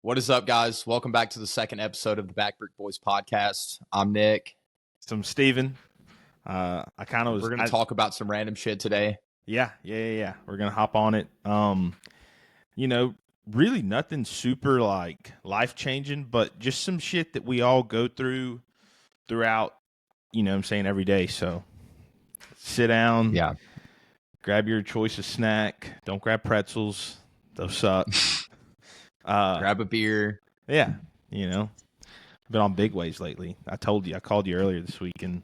What is up, guys? Welcome back to the second episode of the Backbrick Boys podcast. I'm Nick. I'm Steven. We're going to talk about some random shit today. Yeah. We're going to hop on it. Really nothing super like life-changing, but just some shit that we all go throughout, every day. So sit down. Yeah. Grab your choice of snack. Don't grab pretzels. Those suck. Grab a beer. Yeah. Been on big waves lately. I told you. I called you earlier this week, and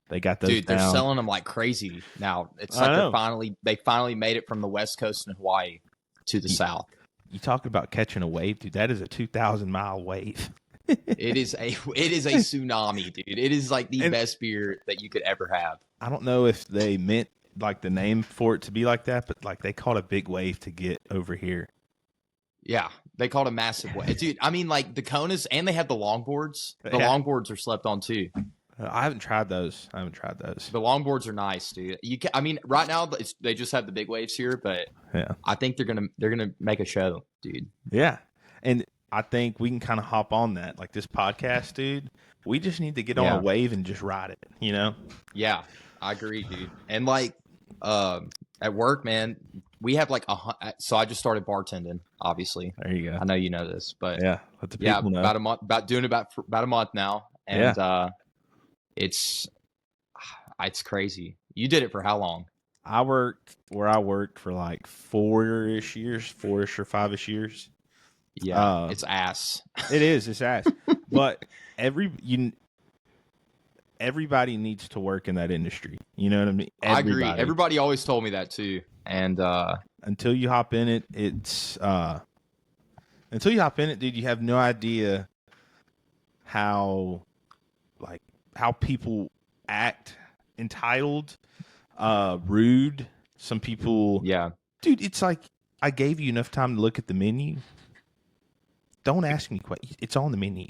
they got those. Dude, they're down. selling them like crazy now. It's like they finally made it from the West Coast in Hawaii to the South. You talk about catching a wave, dude. That is a 2,000-mile wave. It is a tsunami, dude. It is like the best beer that you could ever have. I don't know if they meant like the name for it to be like that, but like they caught a big wave to get over here. Yeah, they called a massive wave, dude. I mean, like the Konas, and they have the longboards. The longboards are slept on too. I haven't tried those. The longboards are nice, dude. Right now they just have the big waves here, but yeah, I think they're gonna make a show, dude. Yeah, and I think we can kind of hop on that, like this podcast, dude. We just need to get on a wave and just ride it, Yeah, I agree, dude. And like, at work, man, we have like so I just started bartending, obviously. There you go. I know you know this, but yeah, let the people know. About a month now, and it's crazy. You did it for how long? I worked where I worked for like 4-ish or 5-ish years. Yeah, it's ass. It is. It's ass. But everybody needs to work in that industry. You know what I mean? I agree. Everybody always told me that too. And until you hop in it, dude, you have no idea how people act, entitled, rude. Some people, yeah, dude, it's like I gave you enough time to look at the menu. Don't ask me questions. It's on the menu.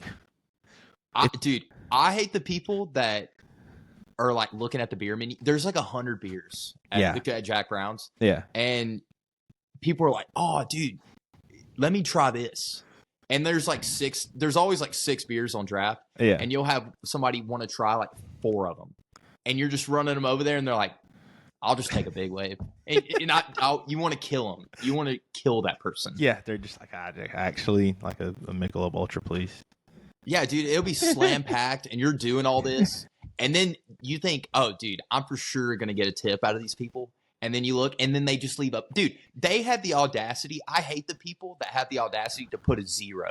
Dude, I hate the people that are like looking at the beer menu. There's like 100 beers at Jack Brown's. Yeah. And people are like, oh, dude, let me try this. And there's always like 6 beers on draft. Yeah. And you'll have somebody want to try like 4 of them. And you're just running them over there and they're like, I'll just take a big wave. And you want to kill them. You want to kill that person. Yeah. They're just like, actually like a Michelob Ultra, please. Yeah, dude, it'll be slam packed and you're doing all this. And then you think, oh, dude, I'm for sure going to get a tip out of these people. And then you look and then they just leave up. Dude, they have the audacity. I hate the people that have the audacity to put a 0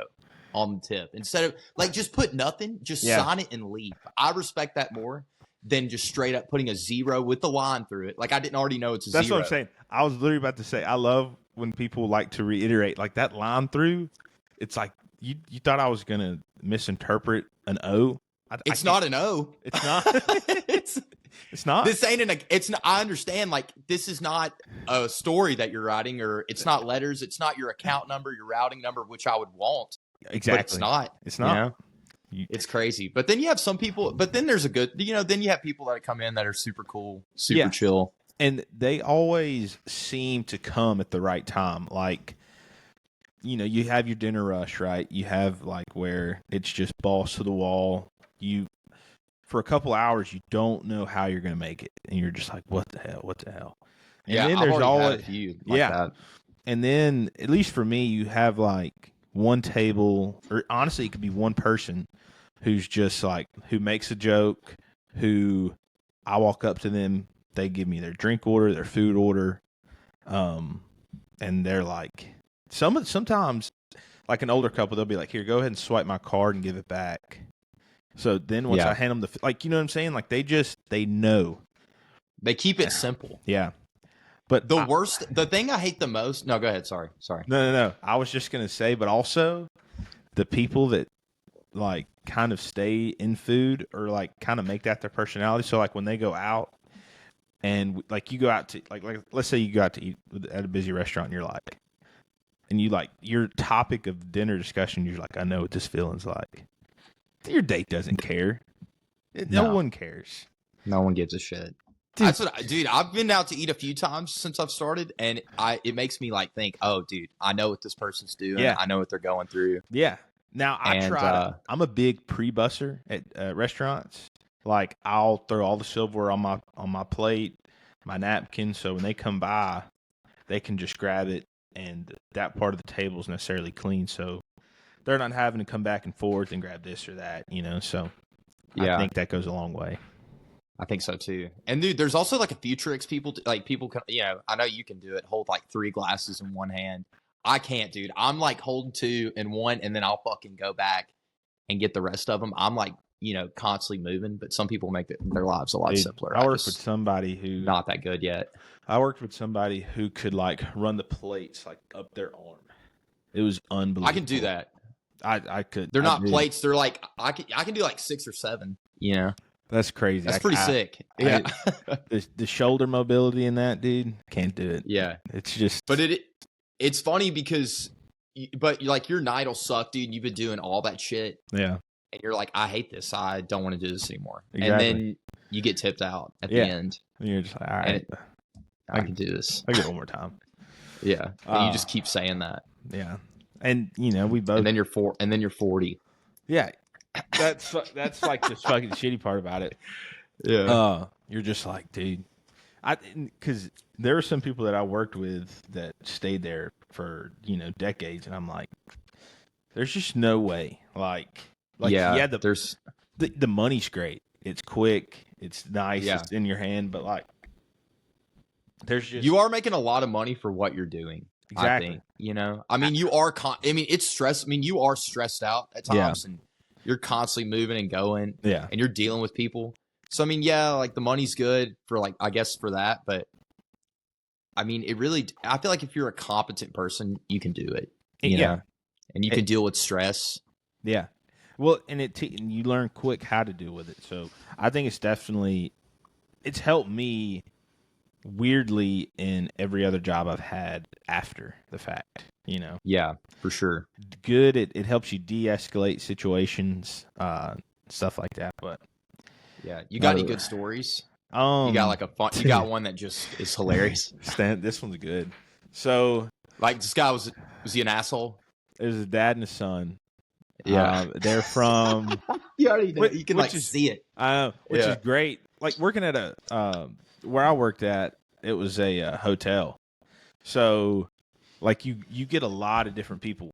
on the tip. Instead of like just put nothing, just sign it and leave. I respect that more than just straight up putting a 0 with the line through it. Like I didn't already know it's a 0. That's what I'm saying. I was literally about to say, I love when people like to reiterate like that line through. It's like you thought I was going to misinterpret an O. It's not an O. It's not. It's not. This ain't it's not, I understand. Like this is not a story that you're writing, or it's not letters. It's not your account number, your routing number, which I would want. Exactly. But it's not. It's not. It's crazy. But then you have some people. But then there's then you have people that come in that are super cool, super chill, and they always seem to come at the right time. Like, you have your dinner rush, right? You have like where it's just balls to the wall. For a couple hours, you don't know how you're going to make it. And you're just like, what the hell? And then there's always that. And then, at least for me, you have like one table, or honestly, it could be one person who's just like, who makes a joke, who I walk up to them, they give me their drink order, their food order. And they're like, sometimes, like an older couple, they'll be like, here, go ahead and swipe my card and give it back. So then once I hand them you know what I'm saying? Like they know. They keep it simple. Yeah. But the thing I hate the most. No, go ahead. Sorry. No. I was just going to say, but also the people that like kind of stay in food or like kind of make that their personality. So like when they go out and like you go out to like let's say you go out to eat at a busy restaurant and you're like, and you like your topic of dinner discussion, you're like, I know what this feeling's like. Your date doesn't care. No one cares. No one gives a shit. That's what, dude. I've been out to eat a few times since I've started, and it makes me like think, oh, dude, I know what this person's doing. Yeah. I know what they're going through. Yeah. Now I And, try. I'm a big pre-busser at restaurants. Like I'll throw all the silverware on my plate, my napkin, so when they come by, they can just grab it, and that part of the table is necessarily clean, so they're not having to come back and forth and grab this or that, So Yeah. I think that goes a long way. I think so too. And dude, there's also like a few tricks people can, I know you can do it. Hold like 3 glasses in one hand. I can't, dude. I'm like holding 2 in one, and then I'll fucking go back and get the rest of them. I'm like, constantly moving, but some people make their lives a lot Dude, simpler. I worked with somebody who not that good yet. I worked with somebody who could like run the plates like up their arm. It was unbelievable. I can do that. I could. They're not plates. They're like I can do like 6 or 7. That's crazy. That's pretty sick. Yeah. The shoulder mobility in that, dude, can't do it. Yeah. It's just. But it's funny because, like your night will suck, dude. You've been doing all that shit. Yeah. And you're like, I hate this. I don't want to do this anymore. Exactly. And then you get tipped out at the end. And you're just like, all right, I can do this. I'll get one more time. Yeah. And you just keep saying that. Yeah. And we both. And then you're 40. Yeah. That's like the fucking shitty part about it. Yeah. You're just like, dude, because there are some people that I worked with that stayed there for decades, and I'm like, there's just no way. Like yeah, there's the money's great. It's quick. It's nice. Yeah. It's in your hand, but like, there's just you are making a lot of money for what you're doing. Exactly. I think, I mean, you are. It's stress. I mean, you are stressed out at times, and you're constantly moving and going. Yeah. And you're dealing with people. So I mean, yeah, like the money's good for like I guess for that, but I mean, I feel like if you're a competent person, you can do it. You know? And you can deal with stress. Yeah. Well, and and you learn quick how to deal with it. So I think it's helped me weirdly in every other job I've had after the fact, Yeah, for sure. Good. It helps you de-escalate situations, stuff like that. But yeah, you got any good stories? You got like you got one that just is hilarious. This one's good. So like this guy was he an asshole? It was a dad and a son. Yeah, they're from. You already know. You can see it. I know, which is great. Like working at where I worked at, it was a hotel, so like you get a lot of different people,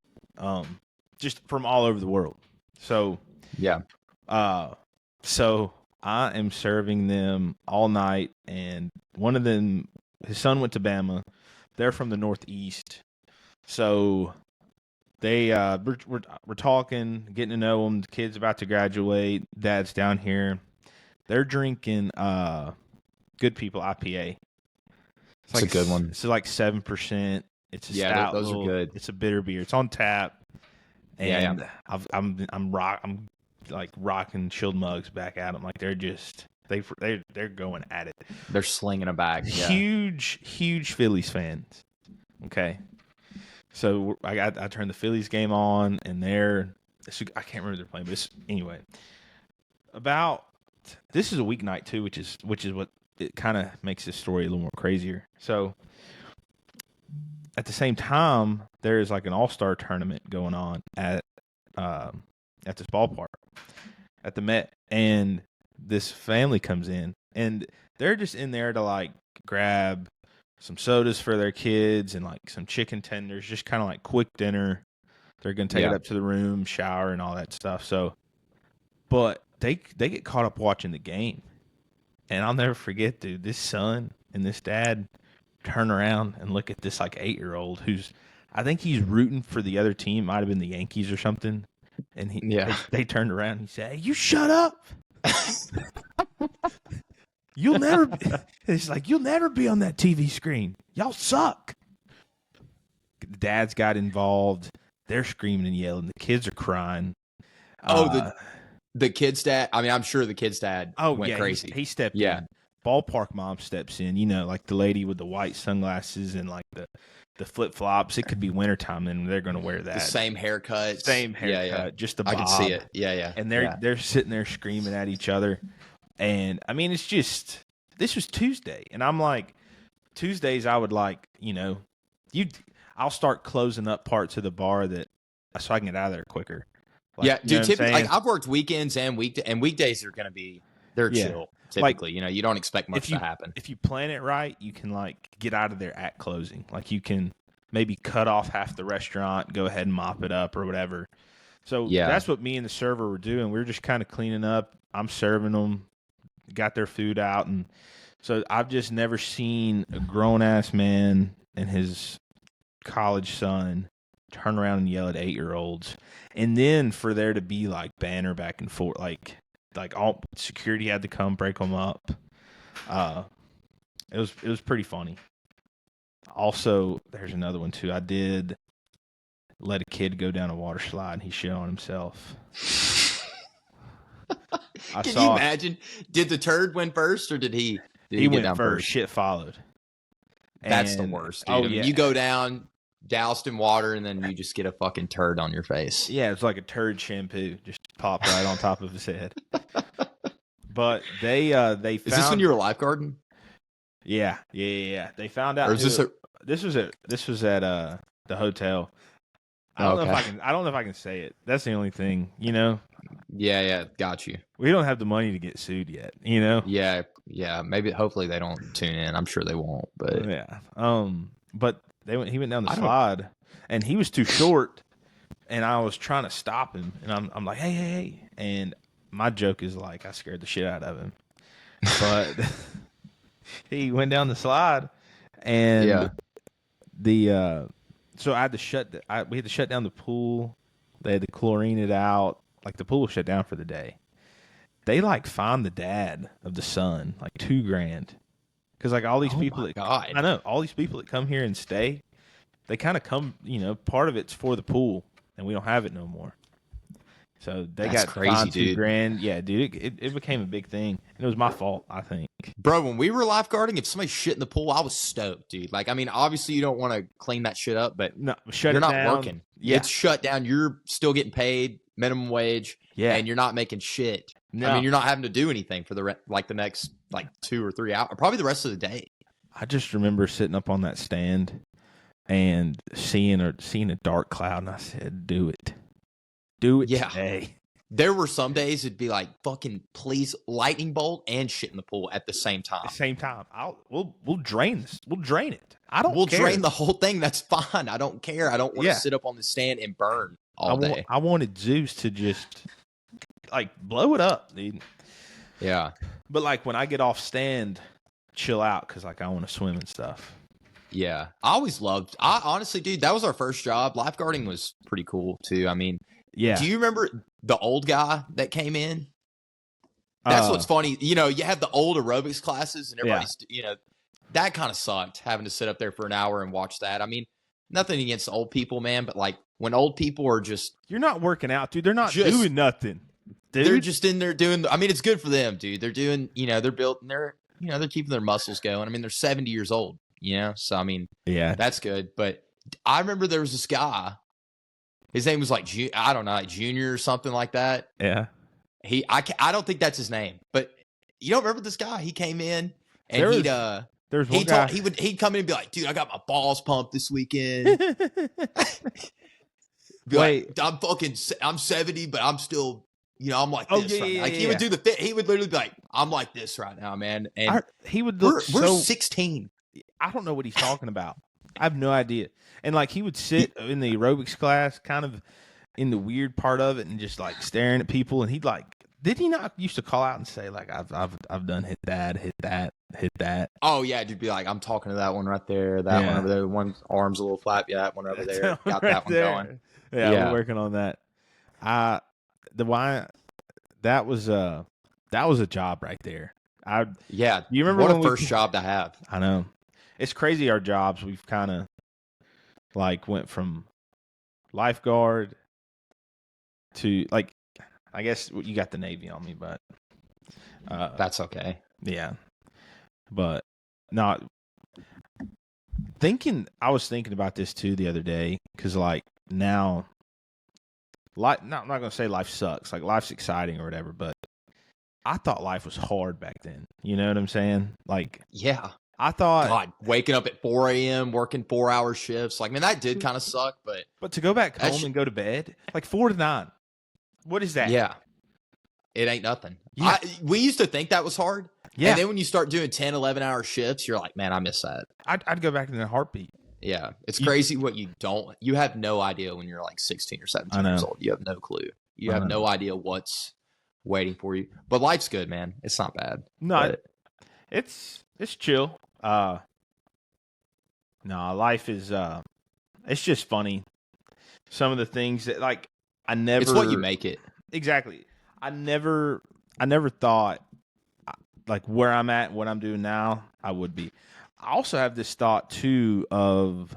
just from all over the world. So yeah, so I am serving them all night, and one of them, his son went to Bama. They're from the Northeast, so. They we're talking, getting to know them. The kid's about to graduate. Dad's down here. They're drinking Good People IPA. It's a good one. It's like 7%. It's a stout. Those are good. It's a bitter beer. It's on tap. And yeah. I'm like rocking chilled mugs back at them. Like they're just they're going at it. They're slinging a bag. Yeah. Huge Phillies fans. Okay. So I turned the Phillies game on, and I can't remember they're playing, but anyway. This is a weeknight too, which is what it kind of makes this story a little more crazier. So at the same time, there is like an all-star tournament going on at this ballpark at the Met, and this family comes in, and they're just in there to like grab some sodas for their kids and like some chicken tenders, just kind of like quick dinner. They're going to take it up to the room, shower, and all that stuff. So, but they get caught up watching the game, and I'll never forget, dude. This son and this dad turn around and look at this like 8-year-old I think he's rooting for the other team. Might have been the Yankees or something. And they turned around and he said, "Hey, you shut up." You'll never be on that TV screen. Y'all suck. The dads got involved. They're screaming and yelling. The kids are crying. The kid's dad. I mean, I'm sure the kid's dad went crazy. He stepped in. Ballpark mom steps in. Like the lady with the white sunglasses and like the flip flops. It could be wintertime and they're going to wear that. The same haircut. Yeah. Just the bob. I can see it. Yeah. And they're sitting there screaming at each other. And I mean, it's just this was Tuesday, and I'm like, Tuesdays I would like, I'll start closing up parts of the bar so I can get out of there quicker. Like, yeah, you know dude. what I'm Typically, saying? like I've worked weekends and weekdays are gonna be they're Yeah. chill. Typically, you don't expect much to happen. If you plan it right, you can like get out of there at closing. Like you can maybe cut off half the restaurant, go ahead and mop it up or whatever. So Yeah. that's what me and the server were doing. We were just kind of cleaning up. I'm serving them, got their food out, and so I've just never seen a grown ass man and his college son turn around and yell at 8-year-olds, and then for there to be like banner back and forth, like all security had to come break them up. It was pretty funny. Also, there's another one too. I did let a kid go down a water slide and he shit on himself. Can you imagine? Did the turd win first or did he He get went down first. Shit followed. That's the worst, dude. Oh, I mean, yeah. you go down, doused in water, and then you just get a fucking turd on your face. Yeah, it's like a turd shampoo just popped right on top of his head. But they found. Is this when you were lifeguarding? Yeah. They found out. Or is this This was at the hotel. I don't know if I can say it. That's the only thing, Yeah, got you. We don't have the money to get sued yet, Yeah. Maybe, hopefully they don't tune in. I'm sure they won't, but yeah. But he went down the slide, and he was too short, and I was trying to stop him, and I'm like, hey, and my joke is like I scared the shit out of him, but he went down the slide, and so I had to we had to shut down the pool. They had to chlorine it out. Like the pool was shut down for the day. They like fined the dad of the son like $2,000 because like all these people I know all these people that come here and stay, they kind of come. Part of it's for the pool, and we don't have it no more. So they got fined $2,000. Yeah, dude, it became a big thing, and it was my fault, I think. Bro, when we were lifeguarding, if somebody shit in the pool, I was stoked, dude. Like, I mean, obviously you don't want to clean that shit up, but no, you're not down. working. Yeah. It's shut down. You're still getting paid minimum wage, and you're not making shit. No. I mean, you're not having to do anything for the next 2 or 3 hours, or probably the rest of the day. I just remember sitting up on that stand and seeing a dark cloud, and I said, "Do it today." There were some days it'd be like, fucking please, lightning bolt and shit in the pool at the same time. We'll drain this. We'll drain it. We'll drain the whole thing. That's fine. I don't care. I don't want to sit up on the stand and burn all day. I wanted Zeus to just blow it up, dude. Yeah. But when I get off stand, chill out because I want to swim and stuff. Yeah. I honestly, dude, that was our first job. Lifeguarding was pretty cool too. I mean, yeah. Do you remember the old guy that came in? That's what's funny. You have the old aerobics classes and everybody's, that kind of sucked having to sit up there for an hour and watch that. I mean, nothing against old people, man, but when old people are just. You're not working out, dude. They're not doing nothing. Dude. They're just in there doing. I mean, it's good for them, dude. They're doing, they're building they're keeping their muscles going. I mean, they're 70 years old, so I mean, yeah, that's good. But I remember there was this guy. His name was I don't know, Junior or something like that. Yeah. I don't think that's his name, but you don't remember this guy? He came in and he'd come in and be like, "Dude, I got my balls pumped this weekend." I'm 70, but I'm still, I'm like this right now. He would do the fit. He would literally be like, "I'm like this right now, man." And he would look we're 16. I don't know what he's talking about. I have no idea. And he would sit in the aerobics class, kind of in the weird part of it, and just staring at people. And he'd did he not used to call out and say I've done hit that? Oh yeah, you'd be like, I'm talking to that one right there, that one over there. One's arms a little flap. Yeah, that one over there. Got that one going. Yeah, we're working on that. That was a job right there. You remember what a first job to have? I know. It's crazy our jobs. We've kind of went from lifeguard to I guess you got the Navy on me, but that's okay. Yeah, but not I was thinking about this too the other day because now, I'm not gonna say life sucks. Life's exciting or whatever, but I thought life was hard back then. You know what I'm saying? Like, Yeah. I thought, God, waking up at 4 a.m., working 4-hour shifts. Like, man, that did kind of suck, but to go back That home sh- and go to bed, like 4 to 9, what is that? yeah, it ain't nothing. Yeah. We used to think that was hard. Yeah. And then when you start doing 10, 11-hour shifts, you're like, man, I miss that. I'd go back in a heartbeat. Yeah. It's crazy what you have no idea when you're like 16 or 17 years old. You have no clue. You have no idea what's waiting for you. But life's good, man. It's not bad. No, But, it's chill. No, life is it's just funny. Some of the things that like I never it's what you make it. Exactly. I never thought like where I'm at, what I'm doing now, I would be. I also have this thought too of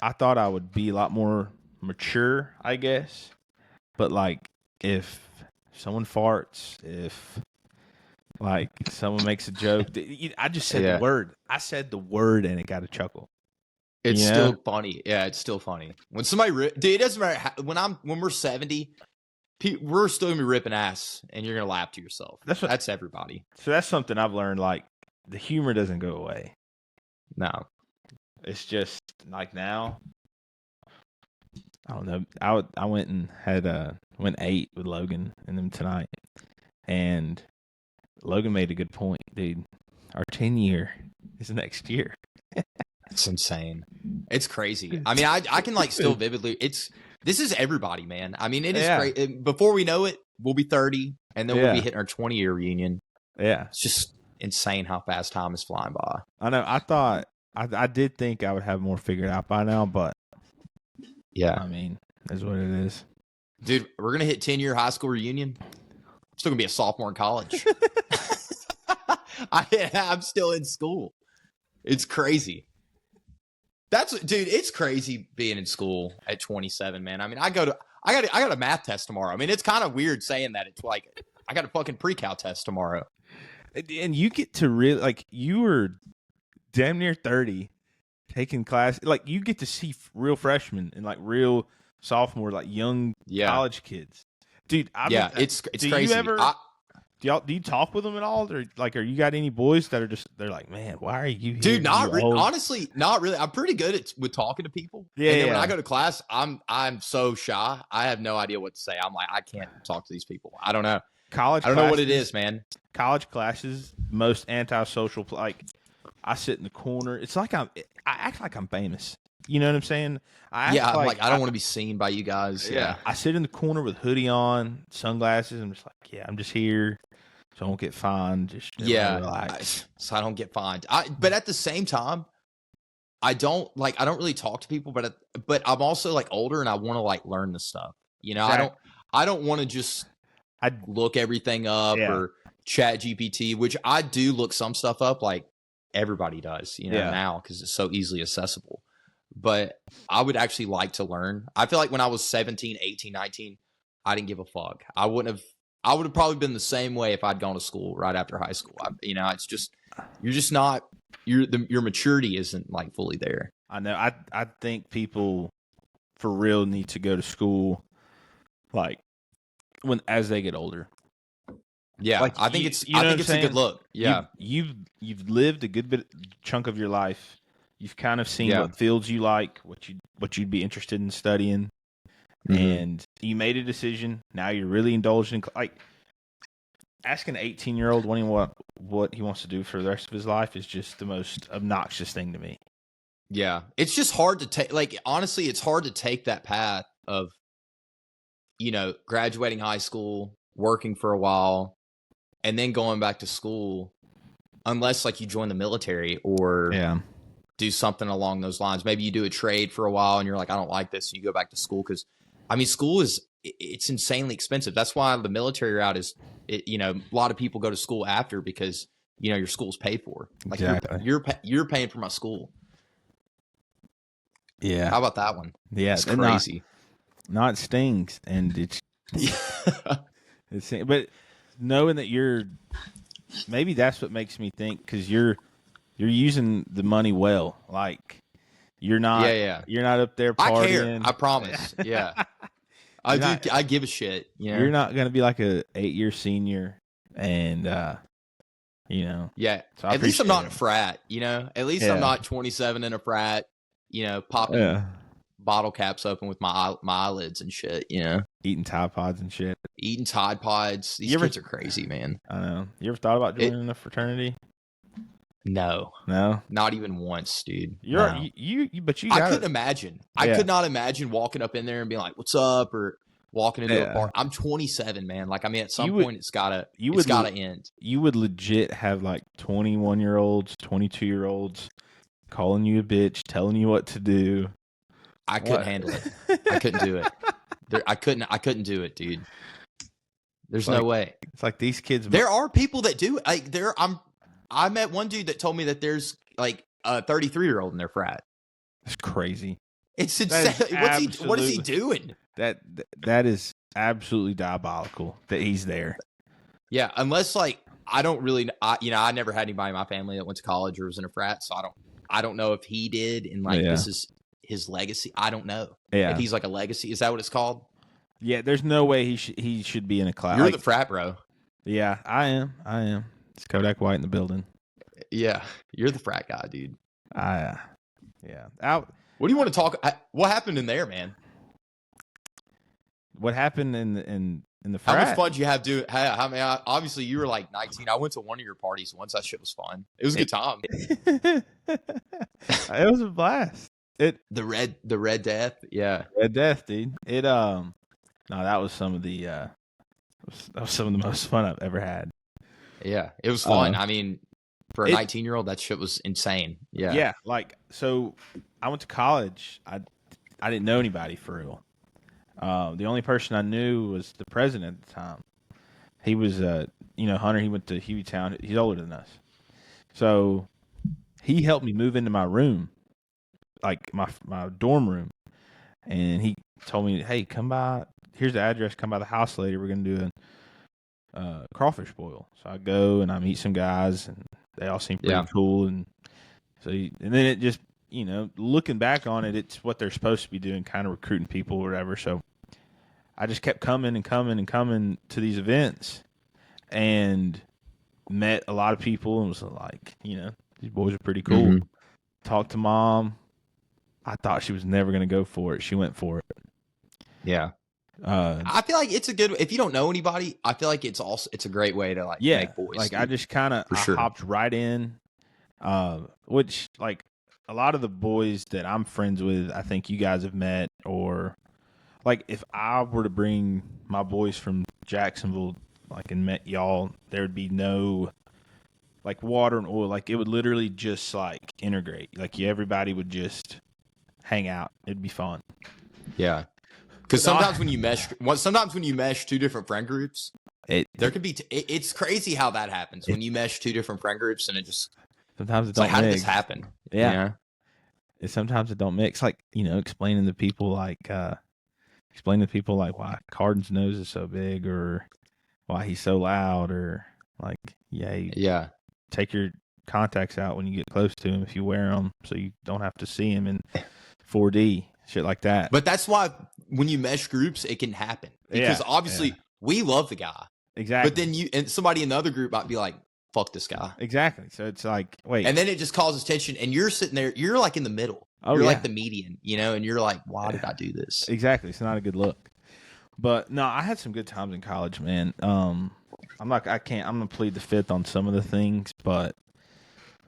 I thought I would be a lot more mature, I guess. But like if someone farts, if like someone makes a joke, I just said the word. I said the word and it got a chuckle. It's still funny. Yeah, it's still funny. When somebody dude, it doesn't matter when we're 70, we're still gonna be ripping ass and you're gonna laugh to yourself. That's everybody. So that's something I've learned, like the humor doesn't go away. No. It's just like now. I don't know. I went and had went 8 with Logan and them tonight. And Logan made a good point, dude. Our 10-year is next year. It's insane. It's crazy. I mean, I can like still vividly. This is everybody, man. I mean, it is great. Before we know it, we'll be 30, and then we'll be hitting our 20-year reunion. Yeah, it's just insane how fast time is flying by. I know. I thought I did think I would have more figured out by now, but yeah, I mean, that's what it is. Dude, we're gonna hit 10-year high school reunion. I'm still gonna be a sophomore in college. I'm still in school. It's crazy. Dude, it's crazy being in school at 27, man. I mean, I got a math test tomorrow. I mean, it's kind of weird saying that. It's like I got a fucking pre-cal test tomorrow. And you get to really like you were damn near 30 taking class. Like you get to see real freshmen and like real sophomore, like young college kids. Dude, it's crazy. Do you talk with them at all, or like, are you got any boys that are they're like, man, why are you here? Dude, honestly, not really. I'm pretty good with talking to people. Yeah. And then when I go to class, I'm so shy. I have no idea what to say. I'm like, I can't talk to these people. I don't know. I don't know what it is, man. College classes, most antisocial. Like, I sit in the corner. It's like I act like I'm famous. You know what I'm saying? I'm like I don't want to be seen by you guys. Yeah. I sit in the corner with hoodie on, sunglasses. I'm just like, I'm just here. So I don't get fined. Just relax. So I don't get fined. But at the same time, I don't really talk to people. But I'm also like older, and I want to like learn this stuff. You know, exactly. I don't want to just look everything up or chat GPT, which I do look some stuff up, like everybody does. You know, now because it's so easily accessible. But I would actually like to learn. I feel like when I was 17, 18, 19, I didn't give a fuck. I would have probably been the same way if I'd gone to school right after high school. It's just you're just not your maturity isn't like fully there. I know. I think people for real need to go to school like as they get older. Yeah, like I think it's a good look. Yeah, you've lived a good chunk of your life. You've kind of seen what fields you like, what you'd be interested in studying. And you made a decision. Now you're really indulged in like asking an 18-year-old what he wants to do for the rest of his life is just the most obnoxious thing to me. Yeah, it's just hard to take. Like honestly, it's hard to take that path of, graduating high school, working for a while, and then going back to school, unless like you join the military or do something along those lines. Maybe you do a trade for a while and you're like, I don't like this, and you go back to school because. I mean, school it's insanely expensive. That's why the military route is, a lot of people go to school after because, your school's paid for. Like exactly. You're paying for my school. Yeah. How about that one? Yeah. It's crazy. Not stings. And it's, but knowing that maybe that's what makes me think, because you're using the money well. Like, you're not. You're not up there partying. I care. I promise. Yeah. I give a shit. You're not going to be like a 8-year senior and you know, Yeah. so I At least I'm not in a appreciate frat, you know? At least Yeah. I'm not 27 in a frat, you know, popping Yeah. bottle caps open with my eyelids and shit, you know? Eating Tide Pods and shit. Eating Tide Pods. These You ever- kids are crazy, man. I know. You ever thought about joining a fraternity? No. No. Not even once, dude. You're No. but you I got couldn't imagine. I Yeah. could not imagine walking up in there and being like, "What's up?" or walking into Yeah. a bar. I'm 27, man. Like, I mean, at some You would- point, it's gotta would end. You would legit have like 21-year-olds, 22-year-olds calling you a bitch, telling you what to do. I couldn't handle it. I couldn't do it. I couldn't do it, dude. There's no way. It's like these kids. There are people that do it. Like I met one dude that told me that there's like a 33-year-old in their frat. It's crazy. It's That insane. is What is he doing? That is absolutely diabolical that he's there. Yeah, unless like I don't really, I never had anybody in my family that went to college or was in a frat, so I don't know if he did, and like this is his legacy. I don't know. Yeah, if he's like a legacy. Is that what it's called? Yeah, there's no way he should be in a class. You're the frat bro. Yeah, I am. It's Kodak White in the building. Yeah, you're the frat guy, dude. Yeah. What do you want to talk? What happened in there, man? What happened in the frat? How much fun did you have doing? I mean, obviously you were like 19. I went to one of your parties once. That shit was fun. It was a good time. It was a blast. The Red Death. Yeah. Red Death, dude. No, that was some of the most fun I've ever had. Yeah, it was fun. I mean, for a 19-year-old, that shit was insane. Yeah. Yeah, like so I went to college. I didn't know anybody for real. The only person I knew was the president at the time. He was Hunter, he went to Hueytown. He's older than us. So he helped me move into my room, like my dorm room. And he told me, "Hey, come by. Here's the address. Come by the house later. We're gonna do a crawfish boil." So I go and I meet some guys, and they all seem pretty cool. And so, and then it just, looking back on it, it's what they're supposed to be doing, kind of recruiting people or whatever. So I just kept coming to these events, and met a lot of people, and was like, these boys are pretty cool. Mm-hmm. Talked to mom. I thought she was never going to go for it. She went for it. Yeah. I feel like it's a good, if you don't know anybody, I feel like it's a great way to make boys. Like, I just kind of hopped right in, which, like, a lot of the boys that I'm friends with, I think you guys have met, or like if I were to bring my boys from Jacksonville, like, and met y'all, there would be no like water and oil. Like, it would literally just like integrate. Like, everybody would just hang out. It'd be fun. Yeah. Because sometimes when you mesh two different friend groups, there could be it's crazy how that happens when you mesh two different friend groups, and it just sometimes it's like, how did this happen? Yeah. Sometimes it don't mix. Like, explaining to people like why Carden's nose is so big, or why he's so loud, or like take your contacts out when you get close to him if you wear them, so you don't have to see him in 4D. Shit like that. But that's why when you mesh groups, it can happen. Because obviously we love the guy. Exactly. But then and somebody in the other group might be like, fuck this guy. Exactly. So it's like, wait. And then it just causes tension, and you're sitting there, you're like in the middle. You're like the median, and you're like, why did I do this? Exactly. It's not a good look. But no, I had some good times in college, man. I'm gonna plead the fifth on some of the things, but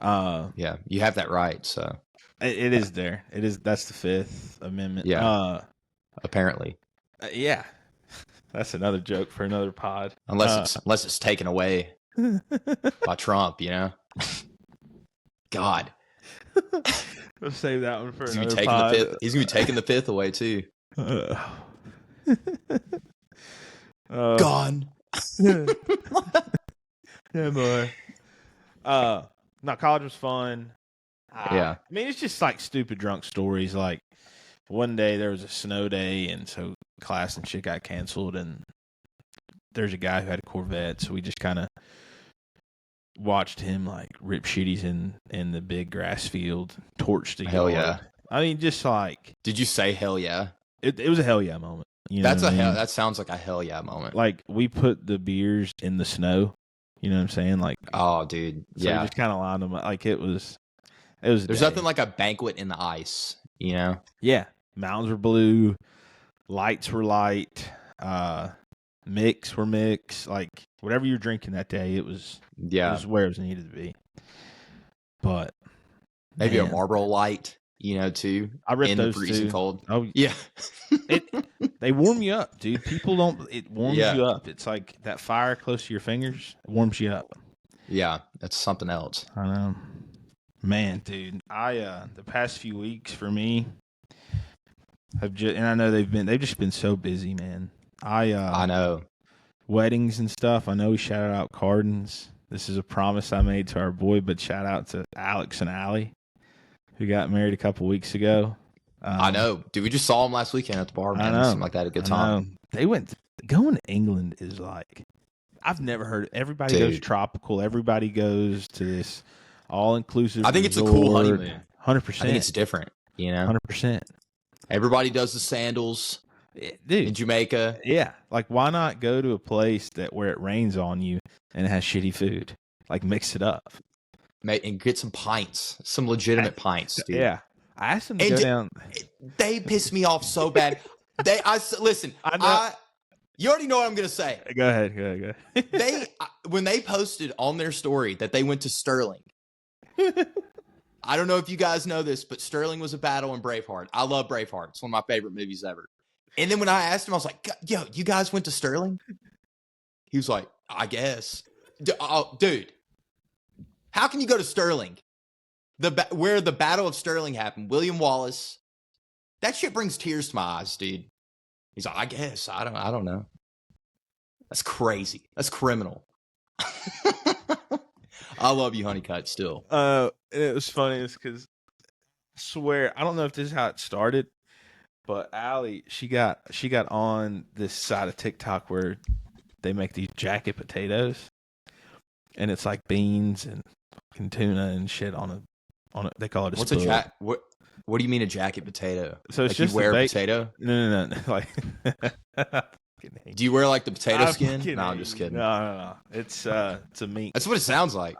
yeah, you have that right, so it is there. It is. That's the Fifth Amendment. Yeah. Apparently. Yeah. That's another joke for another pod. Unless it's taken away by Trump, God. We'll save that one for another pod. He's gonna be taking the fifth away too. Gone. Yeah, boy. No, college was fun. Yeah. I mean, it's just like stupid drunk stories. Like, one day there was a snow day, and so class and shit got canceled, and there's a guy who had a Corvette, so we just kind of watched him like rip shitties in the big grass field, torch the hell yard. Yeah. I mean, just like, did you say hell yeah? It was a hell yeah moment. That sounds like a hell yeah moment. Like, we put the beers in the snow You know what I'm saying? Like, Oh, dude. so Yeah. you just kind of lined them up. Like it was. There's nothing like a banquet in the ice, you know? Yeah, mountains were blue, lights were light, mix were mix. Like whatever you're drinking that day, it was where it was needed to be. But maybe man, a Marlboro Light, you know, too. I ripped in those the freezing too. cold. Oh Yeah. they warm you up, dude. People don't. It warms Yeah. you up. It's like that fire close to your fingers. It warms you up. Yeah, that's something else. I know. Man, dude, the past few weeks for me have just, and I know they've just been so busy, man. I know. Weddings and stuff. I know we shouted out Cardens. This is a promise I made to our boy, but shout out to Alex and Allie, who got married a couple weeks ago. I know, dude. We just saw them last weekend at the bar, man. I know. It seemed like they had a good time. They going to England is like, I've never heard. Everybody goes tropical. Everybody goes to this all-inclusive. I think it's a cool honeymoon. 100%. I think it's different, you know? 100%. Everybody does the sandals dude, in Jamaica. Yeah. Like, why not go to a place where it rains on you and it has shitty food? Like, mix it up. And get some pints. Some legitimate pints, dude. Yeah. I asked them to go down. They piss me off so bad. Listen, you already know what I'm going to say. Go ahead. When they posted on their story that they went to Sterling, I don't know if you guys know this, but Sterling was a battle in Braveheart. I love Braveheart. It's one of my favorite movies ever. And then when I asked him, I was like, yo, you guys went to Sterling? He was like, I guess. Dude, how can you go to Sterling? Where the Battle of Sterling happened, William Wallace. That shit brings tears to my eyes, dude. He's like, I guess. I don't know. That's crazy. That's criminal. I love you, Honeycutt, still. It was funny because I swear, I don't know if this is how it started, but Allie, she got on this side of TikTok where they make these jacket potatoes, and it's like beans and fucking tuna and shit on a they call it a What's spud. a jacket? What do you mean a jacket potato? So it's like just you wear a potato? No. Like, do you wear like the potato skin? No, I'm just kidding. No. It's a meat. That's what it sounds like.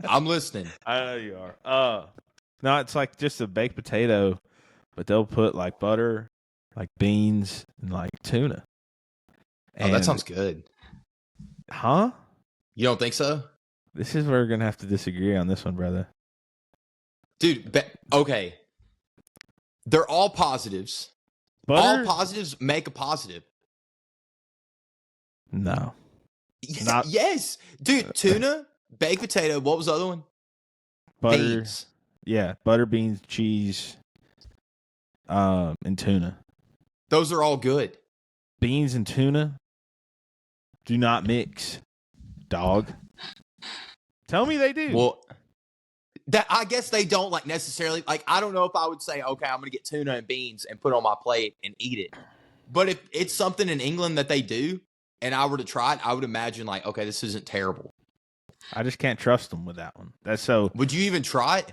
I'm listening. I know you are. No, it's like just a baked potato, but they'll put like butter, like beans, and like tuna. Oh, that sounds good. Huh? You don't think so? This is where we're gonna have to disagree on this one, brother. Dude, okay. They're all positives. Butter? All positives make a positive. No. Yes. Dude, tuna, baked potato, what was the other one? Butter. Beans. Yeah, butter, beans, cheese, and tuna. Those are all good. Beans and tuna do not mix, dog. Tell me they do. Well, I guess they don't like necessarily. Like, I don't know if I would say, okay, I'm going to get tuna and beans and put it on my plate and eat it. But if it's something in England that they do and I were to try it, I would imagine like, okay, this isn't terrible. I just can't trust them with that one. That's so. Would you even try it?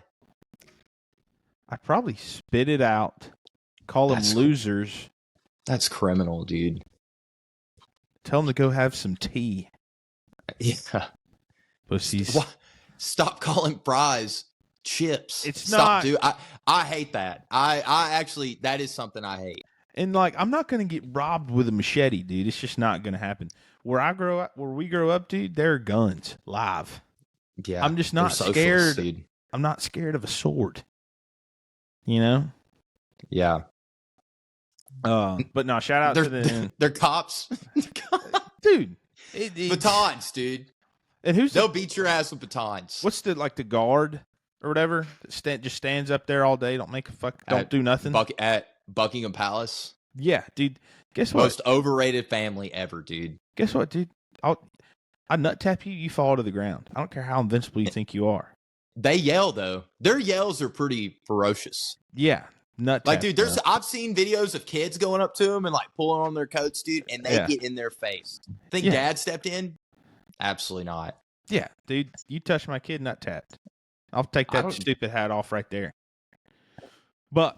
I'd probably spit it out, call them losers. That's criminal, dude. Tell them to go have some tea. Yeah. Pussies. Stop calling fries chips. It's Stop, not. dude. I hate that. I actually, that is something I hate. And like, I'm not gonna get robbed with a machete, dude. It's just not gonna happen. Where we grow up, dude, there are guns live. Yeah, I'm just not scared. Dude. I'm not scared of a sword. You know? Yeah. But no, shout out to them. They're cops, dude. Batons, dude. And they'll beat your ass with batons. What's the guard or whatever that just stands up there all day, don't do nothing at Buckingham Palace? Yeah, dude. Guess what? Most overrated family ever, dude. Guess what, dude? I nut tap you, you fall to the ground. I don't care how invincible you think you are. They yell though. Their yells are pretty ferocious. Yeah, nut tap. Like, dude, I've seen videos of kids going up to them and like pulling on their coats, dude, and they get in their face. Think Dad stepped in? Absolutely not. Yeah, dude, you touch my kid, nut tapped. I'll take that stupid hat off right there. But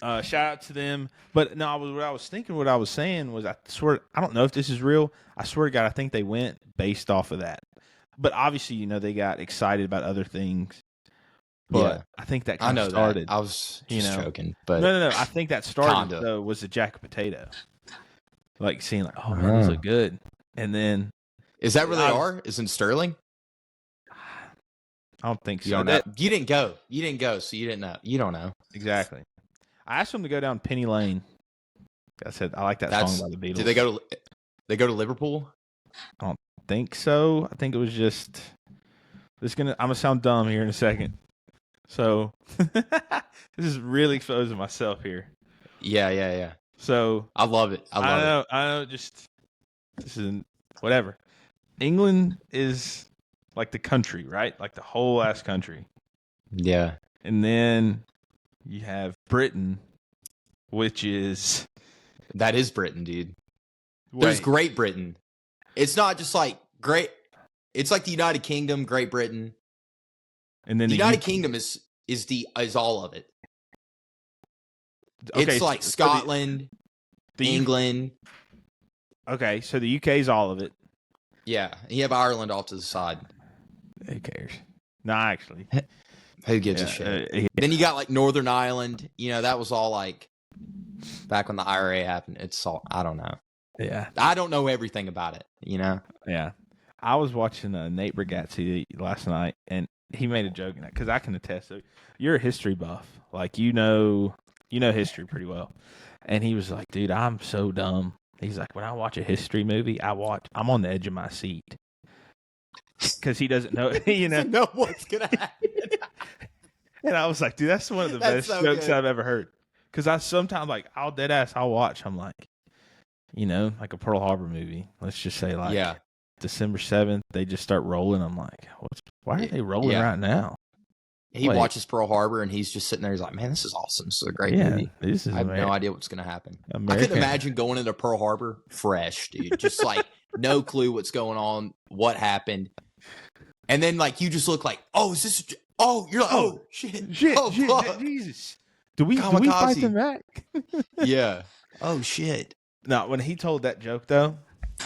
Shout out to them. But no, what I was thinking, what I was saying was, I swear, I don't know if this is real. I swear to God, I think they went based off of that. But obviously, they got excited about other things. But I think that kind of started. That. I was just joking. But no. I think that started, kinda. though, was the jacket potato. Like, seeing, like, oh, man, these look good. And then. Is that where they are? Is in Sterling? I don't think so. You don't know. You didn't go. You didn't go, so you didn't know. You don't know. Exactly. I asked them to go down Penny Lane. I said, I like that song by the Beatles. Did they go to Liverpool? I don't think so. I think it was just. I'm gonna sound dumb here in a second. So this is really exposing myself here. Yeah. So I love it. I know. Just this isn't whatever. England is like the country, right? Like the whole ass country. Yeah. And then you have Britain, which is. That is Britain, dude. There's Great Britain. It's not just like great. It's like the United Kingdom, Great Britain. And then the United Kingdom is all of it. Okay, it's like Scotland, England. Okay, so the UK is all of it. Yeah, you have Ireland off to the side. Who cares? No, actually. Who gives a shit? Then you got like Northern Ireland. That was all like back when the IRA happened. It's all, I don't know. Yeah. I don't know everything about it, Yeah. I was watching Nate Bargatze last night, and he made a joke in that, because I can attest. So you're a history buff. Like, you know history pretty well. And he was like, dude, I'm so dumb. He's like, when I watch a history movie, I'm on the edge of my seat. Because he doesn't know, know what's going to happen. And I was like, dude, that's one of the best jokes I've ever heard. Because I sometimes, like, I'll watch. I'm like, like a Pearl Harbor movie. Let's just say, like, December 7th, they just start rolling. I'm like, why are they rolling right now? He watches Pearl Harbor, and he's just sitting there. He's like, man, this is awesome. This is a great movie. I have no idea what's going to happen. I couldn't imagine going into Pearl Harbor fresh, dude. Just like no clue what's going on, what happened. And then like you just look like, oh, is this? Oh, you're like, oh, shit. Oh, fuck. Jesus. Do we fight them back? Yeah. Oh, shit. No, when he told that joke, though,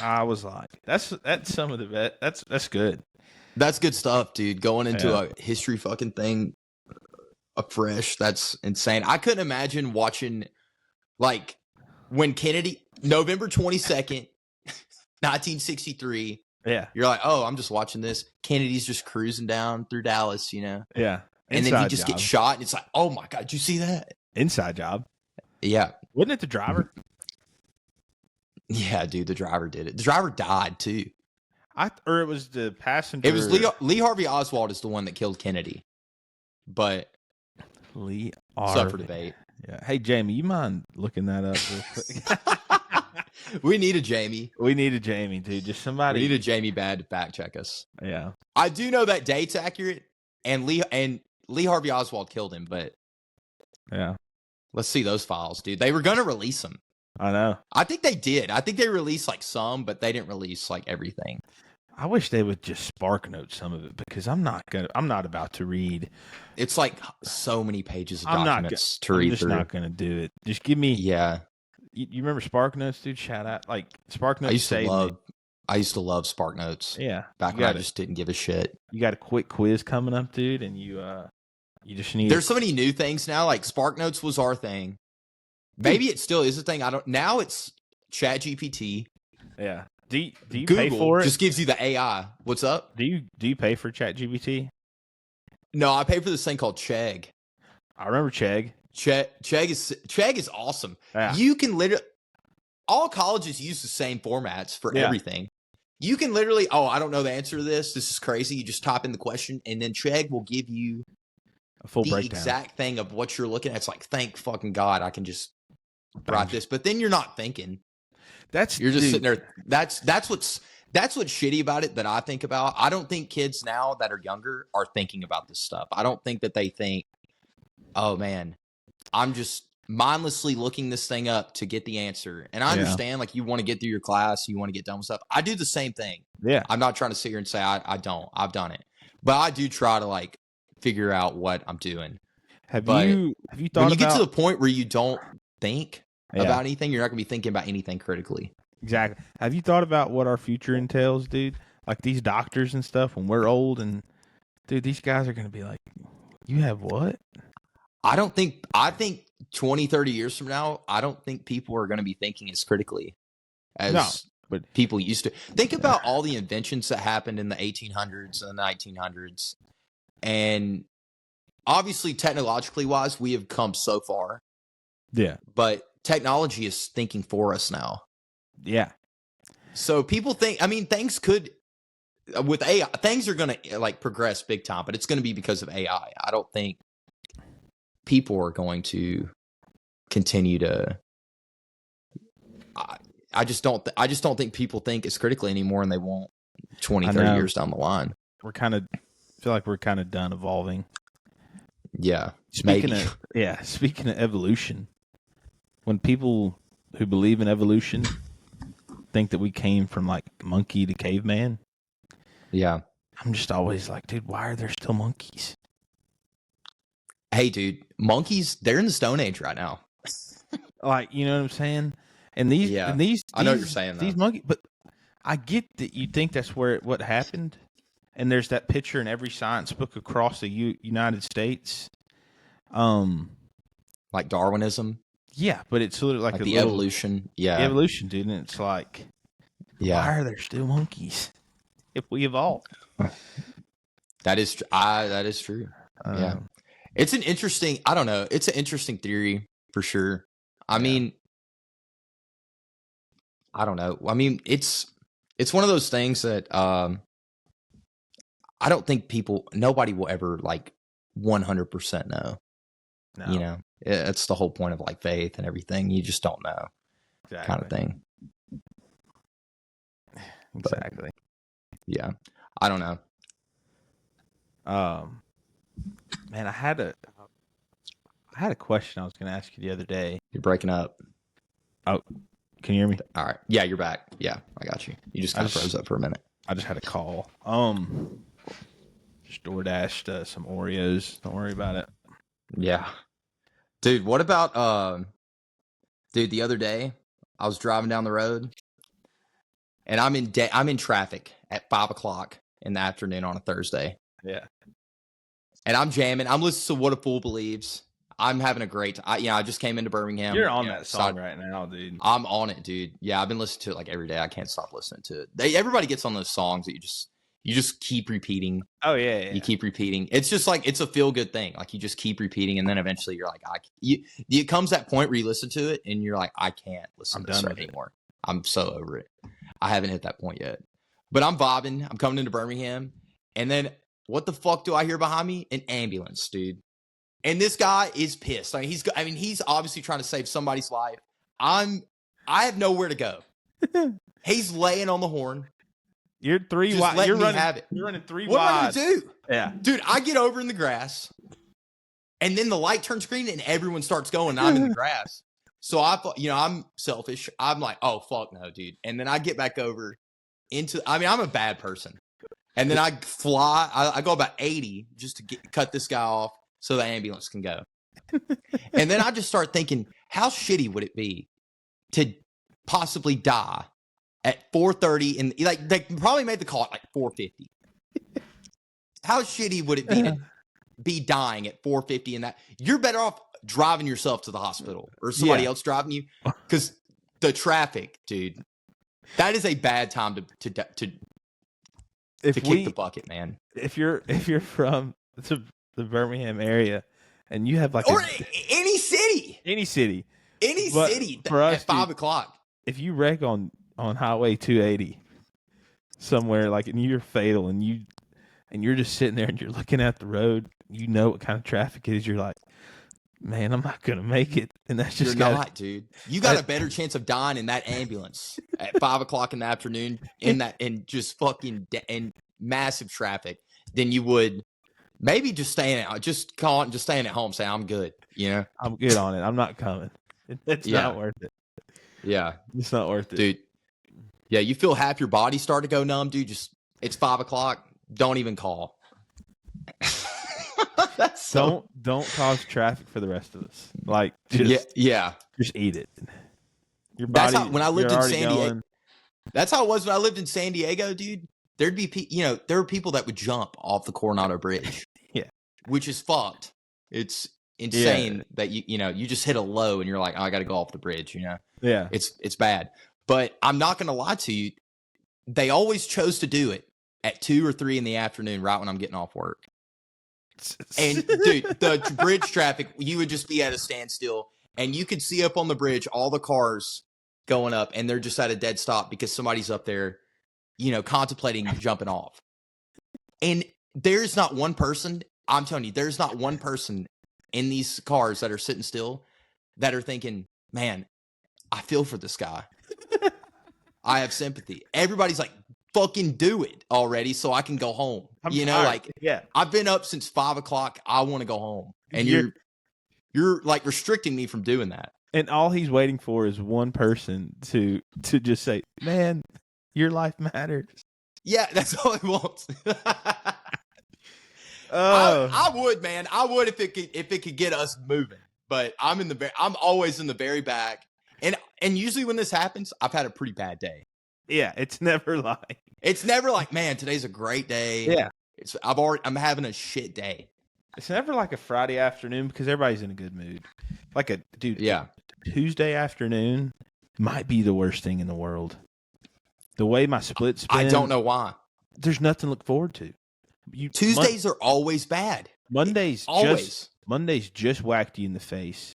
I was like, that's some of the best. That's good. That's good stuff, dude. Going into a history fucking thing afresh. That's insane. I couldn't imagine watching, like, when Kennedy, November 22nd, 1963. Yeah. You're like, oh, I'm just watching this. Kennedy's just cruising down through Dallas, Yeah. And then he just gets shot, and it's like, oh my God, did you see that? Inside job. Yeah. Wasn't it the driver? Yeah, dude, the driver did it. The driver died, too. Or it was the passenger. It was Lee Harvey Oswald is the one that killed Kennedy. But Lee it's up for debate. Yeah. Hey, Jamie, you mind looking that up real quick? We need a Jamie. We need a Jamie, dude. Just somebody. We need a Jamie Bad to fact check us. Yeah. I do know that date's accurate, and Lee Harvey Oswald killed him, but yeah. Let's see those files, dude. They were gonna release them. I know. I think they did. I think they released like some, but they didn't release like everything. I wish they would just spark note some of it, because I'm not about to read. It's like so many pages of documents to read I'm just through. not gonna do it. Just give me. Yeah. You remember Spark Notes, dude? Shout out, like Spark Notes. I used to love Spark Notes. Yeah. Back when I just didn't give a shit. You got a quick quiz coming up, dude, and you just need. There's so many new things now. Like Spark Notes was our thing. Maybe it still is a thing. Now it's ChatGPT. Yeah. Do you Google pay for it? Just gives you the AI. What's up? Do you pay for ChatGPT? No, I pay for this thing called Chegg. I remember Chegg. Chegg is awesome. Yeah. You can literally, all colleges use the same formats for everything. You can literally, I don't know the answer to this. This is crazy. You just type in the question, and then Chegg will give you a full the breakdown. Exact thing of what you're looking at. It's like, thank fucking God, I can just write this. But then you're not thinking. You're just sitting there. That's what's shitty about it that I think about. I don't think kids now that are younger are thinking about this stuff. I don't think that they think, oh man, I'm just mindlessly looking this thing up to get the answer. And I understand, like, you want to get through your class, you want to get done with stuff. I do the same thing. Yeah. I'm not trying to sit here and say I don't. I've done it. But I do try to, like, figure out what I'm doing. Have But you thought when you about get to the point where you don't think Yeah. about anything, you're not gonna be thinking about anything critically. Exactly. Have you thought about what our future entails, dude? Like these doctors and stuff when we're old and dude, these guys are gonna be like, you have what? I think 20, 30 years from now, I don't think people are gonna be thinking as critically as No, but people used to. Think about all the inventions that happened in the 1800s and the 1900s. And obviously, technologically wise, we have come so far, yeah. but technology is thinking for us now. Yeah. So people think, I mean, things could, with AI, things are going to like progress big time, but it's going to be because of AI. I don't think people are going to continue to, I just don't think people think as critically anymore, and they won't 20, 30 years down the line. Feel like we're kind of done evolving. Yeah. Speaking of evolution, when people who believe in evolution think that we came from like monkey to caveman, Yeah. I'm just always like, dude, why are there still monkeys? Hey, dude, monkeys, they're in the Stone Age right now. Like, you know what I'm saying? And these, Yeah. and these, I know what you're saying, these though. monkeys, but I get that you think that's what happened. And there's that picture in every science book across the United States. Like Darwinism. Yeah, but it's literally like a the little evolution. Yeah. evolution, dude. And it's like, Yeah. why are there still monkeys if we evolved? That is true. Yeah. It's an interesting, I don't know. It's an interesting theory for sure. I mean, I don't know. I mean, it's one of those things that I don't think nobody will ever like 100% know. No. You know, it's the whole point of like faith and everything. You just don't know, kind of thing. Exactly. But, yeah. I don't know. Man, I had a question I was going to ask you the other day. You're breaking up. Oh, can you hear me? All right. Yeah, you're back. Yeah, I got you. You just kind of froze up for a minute. I just had a call. Just DoorDashed some Oreos. Don't worry about it. Yeah. Dude, what about dude, the other day I was driving down the road and I'm in traffic at 5:00 in the afternoon on a Thursday. Yeah. And I'm jamming. I'm listening to What a Fool Believes. I'm having a great time. I just came into Birmingham. You're on that song right now, dude. I'm on it, dude. Yeah, I've been listening to it like every day. I can't stop listening to it. Everybody gets on those songs that you just keep repeating. Oh yeah. You keep repeating. It's just like, it's a feel good thing. Like you just keep repeating, and then eventually you're like, it comes that point where you listen to it and you're like, I can't listen to this anymore. I'm so over it. I haven't hit that point yet, but I'm vibing. I'm coming into Birmingham, and then what the fuck do I hear behind me? An ambulance, dude. And this guy is pissed. He's obviously trying to save somebody's life. I have nowhere to go. He's laying on the horn. You're three Just wide. let You're me running. have it. You're running three What wide. am I gonna do? Yeah, dude. I get over in the grass, and then the light turns green, and everyone starts going. And I'm in the grass, so I thought, I'm selfish. I'm like, oh fuck no, dude. And then I get back over into. I'm a bad person. And then I fly. I go about 80 just to cut this guy off so the ambulance can go. And then I just start thinking, how shitty would it be to possibly die at 4:30? And like they probably made the call at like 4:50. How shitty would it be to be dying at 4:50? And that you're better off driving yourself to the hospital or somebody else driving you, because the traffic, dude. That is a bad time to kick the bucket, man. If you're from the Birmingham area and you have like any city for us, at 5:00, if you wreck on Highway 280 somewhere like and you're fatal and you're just sitting there and you're looking at the road, you know what kind of traffic it is. You're like, man, I'm not gonna make it, and that's just not, dude. You got a better chance of dying in that ambulance at 5:00 in the afternoon in just fucking in massive traffic than you would maybe just staying at home, saying I'm good. I'm good on it. I'm not coming. It's not worth it. Yeah, it's not worth it, dude. Yeah, you feel half your body start to go numb, dude. It's 5:00. Don't even call. That's so. Don't cause traffic for the rest of us. Like Yeah. just eat it. Your That's body. how when I lived you're in already San Diego. going. That's how it was when I lived in San Diego, dude. There'd be there were people that would jump off the Coronado Bridge. Yeah. Which is fucked. It's insane that you just hit a low and you're like, oh, I got to go off the bridge. Yeah. It's bad. But I'm not gonna lie to you. They always chose to do it at 2 or 3 in the afternoon, right when I'm getting off work. And dude, the bridge traffic, you would just be at a standstill, and you could see up on the bridge all the cars going up, and they're just at a dead stop because somebody's up there, contemplating jumping off. And there's not one person. I'm telling you, there's not one person in these cars that are sitting still that are thinking, "Man, I feel for this guy. I have sympathy." Everybody's like, fucking do it already so I can go home. I'm tired. I've been up since 5 o'clock. I want to go home. And you're like restricting me from doing that. And all he's waiting for is one person to just say, "Man, your life matters." Yeah, that's all he wants. I would, man. I would if it could get us moving. But I'm always in the very back. And usually when this happens, I've had a pretty bad day. Yeah, it's never like, man, today's a great day. Yeah. I'm having a shit day. It's never like a Friday afternoon because everybody's in a good mood. Like yeah. Tuesday afternoon might be the worst thing in the world. The way my splits spin. I don't know why. There's nothing to look forward to. Tuesdays are always bad. Mondays just whacked you in the face.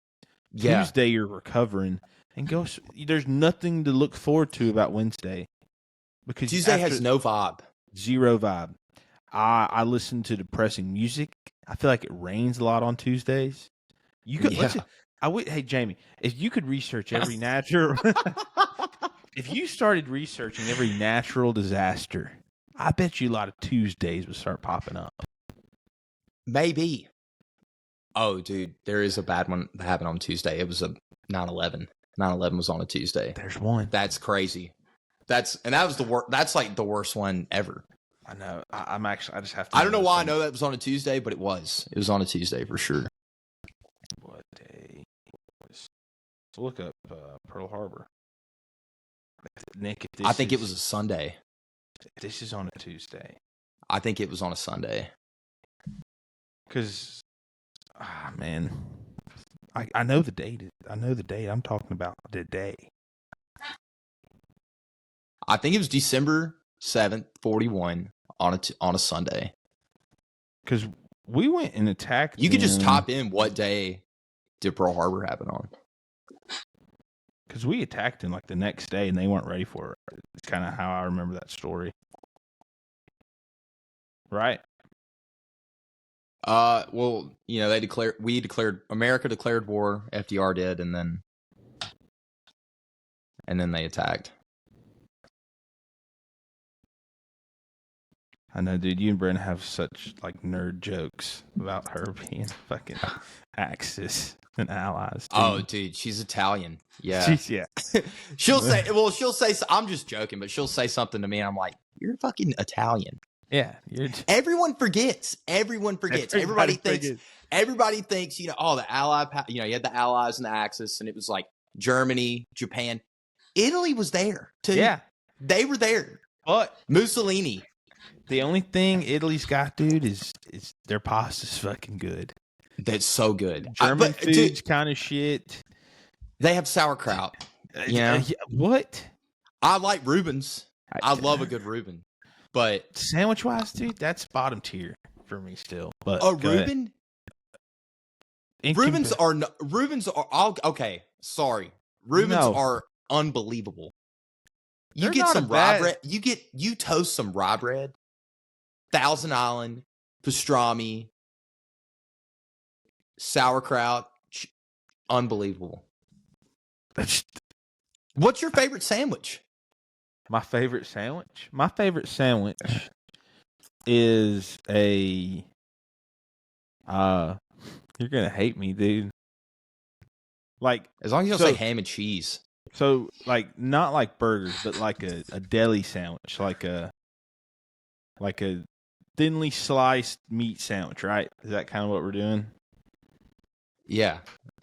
Yeah. Tuesday you're recovering. And there's nothing to look forward to about Wednesday. Because Tuesday has no vibe. Zero vibe. I listen to depressing music. I feel like it rains a lot on Tuesdays. You could hey Jamie, if you could research every natural if you started researching every natural disaster, I bet you a lot of Tuesdays would start popping up. Maybe. Oh, dude, there is a bad one that happened on Tuesday. It was a 9/11. 9/11 was on a Tuesday. There's one. That's crazy. That was the worst. That's like the worst one ever. I know. I just have to. I don't know why I know that was on a Tuesday, but it was. It was on a Tuesday for sure. What day? Let's look up Pearl Harbor. Nick, I think it was a Sunday. This is on a Tuesday. I think it was on a Sunday. Because, man, I know the date. I know the date. I'm talking about the day. I think it was December 7th, 41 on a Sunday. Because we went and attacked. You could just type in what day did Pearl Harbor happen on. Because we attacked them like the next day and they weren't ready for it. It's kind of how I remember that story. Right? Well, America declared war, FDR did, and then they attacked. I know, dude. You and Brent have such like nerd jokes about her being fucking Axis and allies. Dude. Oh, dude, she's Italian. Yeah, she'll say. I'm just joking, but she'll say something to me, and I'm like, "You're fucking Italian." Yeah, everyone forgets. Everybody thinks. The Allied. You had the Allies and the Axis, and it was like Germany, Japan, Italy was there too. Yeah, they were there. But Mussolini. The only thing Italy's got, dude, is their pasta's fucking good. That's so good. German food's kind of shit. They have sauerkraut. What? I like Reuben's. I love a good Reuben. But sandwich wise, dude, that's bottom tier for me still. But Reuben? Reubens are okay. Sorry. Reubens are unbelievable. You get some rye bread. You toast some rye bread. Thousand Island, pastrami, sauerkraut, unbelievable. What's your favorite sandwich? My favorite sandwich? My favorite sandwich is a you're gonna hate me, dude. Like, as long as you don't say ham and cheese. So, like, not like burgers, but like a deli sandwich, like a thinly sliced meat sandwich, right? Is that kind of what we're doing? Yeah,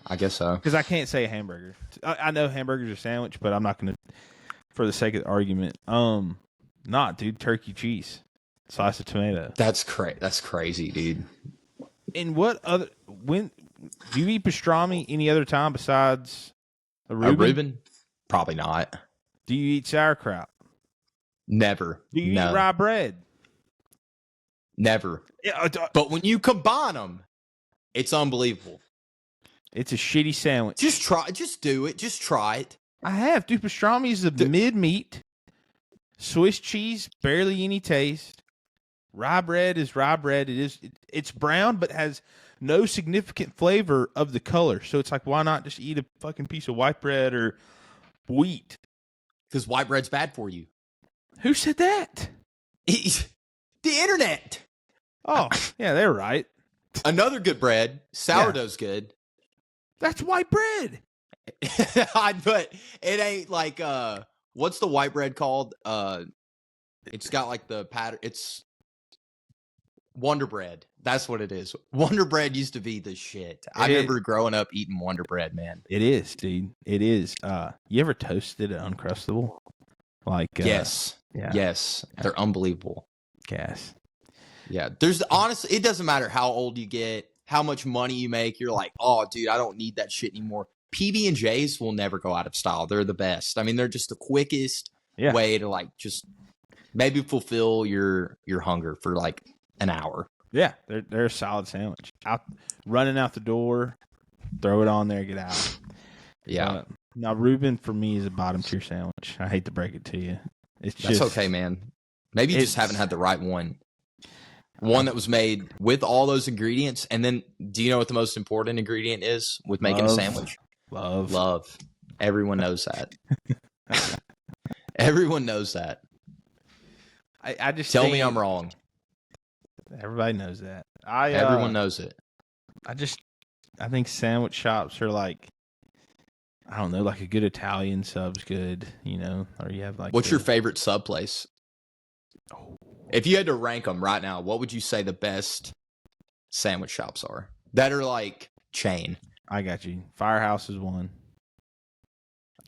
I guess so. Because I can't say a hamburger. I know hamburgers are sandwich, but I'm not going to, for the sake of the argument. Not, dude. Turkey cheese, slice of tomato. That's crazy, dude. And when do you eat pastrami any other time besides a Reuben? A Reuben? Probably not. Do you eat sauerkraut? Never. Do you eat rye bread? Never. Yeah, but when you combine them, it's unbelievable. It's a shitty sandwich. Just try. Just do it. Just try it. I have. Dude, pastrami is a mid meat. Swiss cheese, barely any taste. Rye bread is rye bread. It's brown, but has no significant flavor of the color. So it's like, why not just eat a fucking piece of white bread or wheat? Because white bread's bad for you. Who said that? The internet. Oh, yeah, they're right. Another good bread. Sourdough's good. That's white bread. But it ain't like what's the white bread called? It's got like the pattern. It's Wonder Bread. That's what it is. Wonder Bread used to be the shit. I remember growing up eating Wonder Bread, man. It is, dude. It is. You ever toasted an Uncrustable? Like yes. Yeah. Yes. They're unbelievable. Gas. Yeah. There's honestly, it doesn't matter how old you get, how much money you make. You're like, oh, dude, I don't need that shit anymore. PB&Js will never go out of style. They're the best. I mean, they're just the quickest way to like just maybe fulfill your hunger for like an hour. Yeah, they're a solid sandwich. Running out the door, throw it on there, get out. Yeah. Now Reuben for me is a bottom tier sandwich. I hate to break it to you. That's okay, man. Maybe you just haven't had the right one. One that was made with all those ingredients. And then, do you know what the most important ingredient is with making a sandwich? Love. Everyone knows that. Everyone knows that. I just tell me I'm wrong. Everybody knows that. Everyone knows it. I think sandwich shops are like, I don't know, like a good Italian sub's good, you know, or you have like. What's your favorite sub place? Oh. If you had to rank them right now, what would you say the best sandwich shops are that are like chain? I got you. Firehouse is one.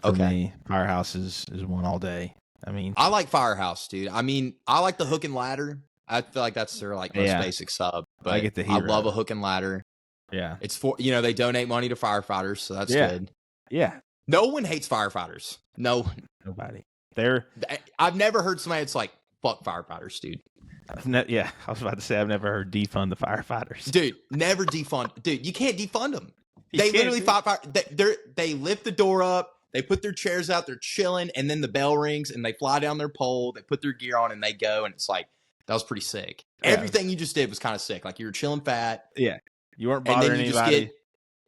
For me, Firehouse is one all day. I mean, I like Firehouse, dude. I mean, I like the hook and ladder. I feel like that's their like most basic sub. But I love a hook and ladder. Yeah, it's for they donate money to firefighters, so that's good. Yeah, no one hates firefighters. No one. Nobody. I've never heard somebody that's like, fuck firefighters, dude. Yeah, I was about to say I've never heard defund the firefighters. Dude, never defund. Dude, you can't defund them. They literally fight fire. They lift the door up. They put their chairs out. They're chilling, and then the bell rings, and they fly down their pole. They put their gear on, and they go. And it's like, that was pretty sick. Yeah. Everything you just did was kind of sick. Like you were chilling fat. Yeah, you weren't bothering anybody.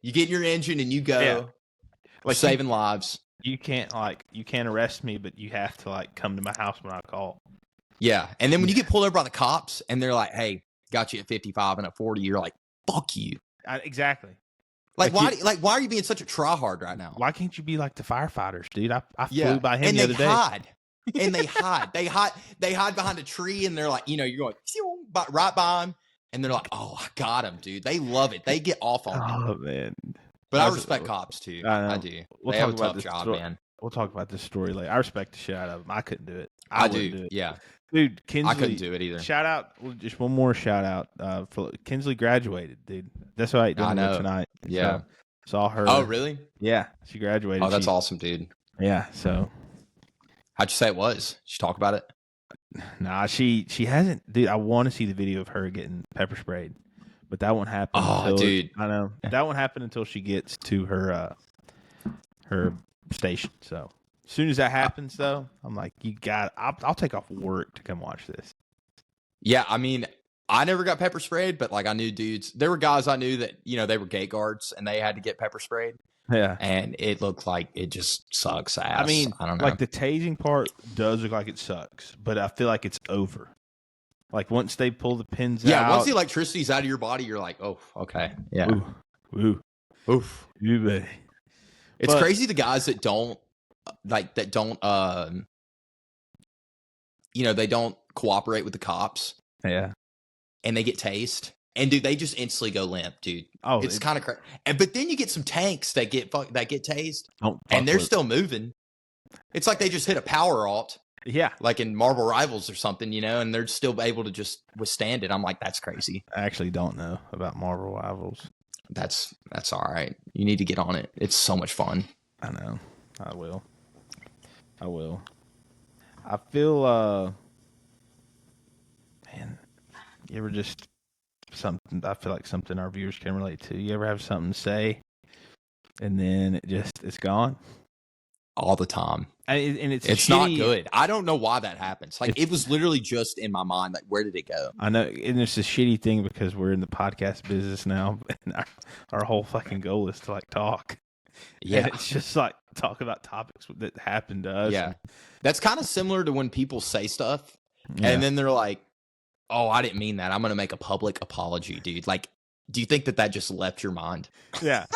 You get in your engine and you go. Yeah. Like saving lives. You can't arrest me, but you have to like come to my house when I call. Yeah, and then when you get pulled over by the cops, and they're like, "Hey, got you at 55 and at 40," you're like, "Fuck you." Exactly. Like why are you being such a tryhard right now? Why can't you be like the firefighters, dude? I flew by him the other day. And they hide. They hide behind a tree, and they're like, you're going right by them, and they're like, "Oh, I got him, dude." They love it. They get off on it. Oh man. But I respect cops too. I do. They have a tough job, man. We'll talk about this story later. I respect the shit out of them. I couldn't do it. I do. Yeah. Dude, Kinsley. I couldn't do it either. Shout out. Just one more shout out. For Kinsley graduated, dude. That's what I ate dinner tonight. Yeah. Saw her. Oh, really? Yeah. She graduated. Oh, that's awesome, dude. Yeah. So. How'd you say it was? Did she talk about it? Nah, she hasn't. Dude, I want to see the video of her getting pepper sprayed. But that won't happen. Oh, dude. I know. That won't happen until she gets to her station. So as soon as that happens, though, I'm like, I'll take off work to come watch this. Yeah, I mean, I never got pepper sprayed, but like I knew dudes. There were guys I knew that they were gate guards and they had to get pepper sprayed. Yeah, and it looked like it just sucks ass. I mean, I don't know. Like the tasing part does look like it sucks, but I feel like it's over. Like once they pull the pins out. Yeah, once the electricity's out of your body, you're like, oh, okay. Yeah. Ooh. Oof. You bet. It's crazy the guys that don't they don't cooperate with the cops. Yeah. and they get tased. And dude, they just instantly go limp, dude. Oh, It's kind of crazy. But then you get some tanks that get tased, don't and they're fuck with- still moving. It's like they just hit a power alt, Yeah, like in Marvel Rivals or something, and they're still able to just withstand it. I'm like, that's crazy. I actually don't know about Marvel Rivals. That's all right. You need to get on it. It's so much fun. I know. I will. I feel man, you ever just something I feel like something our viewers can relate to. You ever have something to say and then it's gone? All the time. And it's not good. I don't know why that happens. Like it was literally just in my mind. Like, where did it go? I know, and it's a shitty thing because we're in the podcast business now, and our whole fucking goal is to like talk. Yeah, and it's just like talk about topics that happened to us. Yeah, that's kind of similar to when people say stuff, Yeah. and then they're like, "Oh, I didn't mean that. I'm gonna make a public apology, dude." Like, do you think that just left your mind? Yeah.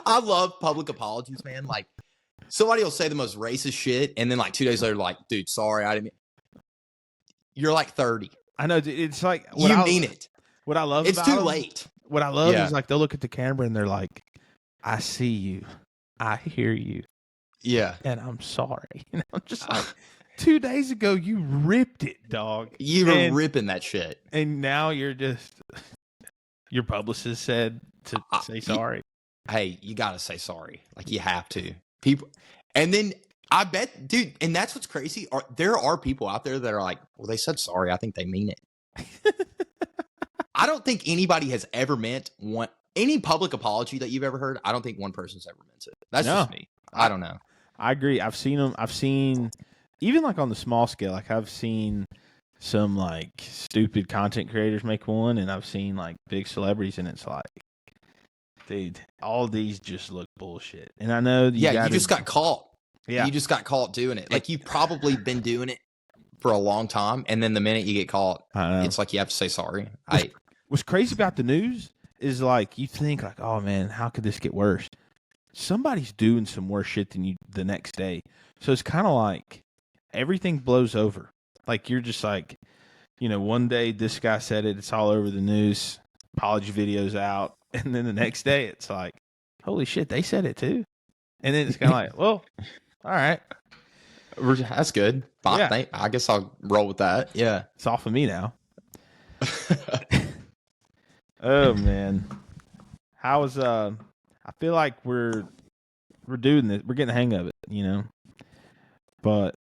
I love public apologies, man. Like, somebody will say the most racist shit, and then like 2 days later, like, dude, sorry, I didn't mean. You're like 30. I know. It's like You mean it. What I love. It's about too them, late. What I love Yeah. is like they'll look at the camera and they're like, "I see you, I hear you, Yeah, and I'm sorry." And I'm just like, 2 days ago you ripped it, dog. you were And- ripping that shit. And now you're just your publicist said to say sorry. Hey, you gotta say sorry. Like, you have to. People, and then I bet, dude, and that's what's crazy. There are people out there that are like, well, they said sorry. I think they mean it. I don't think anybody has ever meant any public apology that you've ever heard. I don't think one person's ever meant it. That's No. just me. I don't know. I agree. I've seen them. I've seen even like on the small scale. Like I've seen some like stupid content creators make one, and I've seen like big celebrities, and it's like, dude, all these just look bullshit. And I know You gotta, just got caught. yeah. You just got caught doing it. Like, you've probably been doing it for a long time, and then the minute you get caught, I know. it's like you have to say sorry. What's crazy about the news is like you think like, oh man, how could this get worse? Somebody's doing some worse shit than you the next day. So it's kind of like everything blows over. Like you're just like, one day this guy said it, it's all over the news, apology videos out, and then the next day it's like, holy shit, they said it too. And then it's kind of like, well, all right, That's good. Fine, Yeah. I guess I'll roll with that. Yeah. it's off of me now. Oh man, how was I feel like we're doing this. We're getting the hang of it, But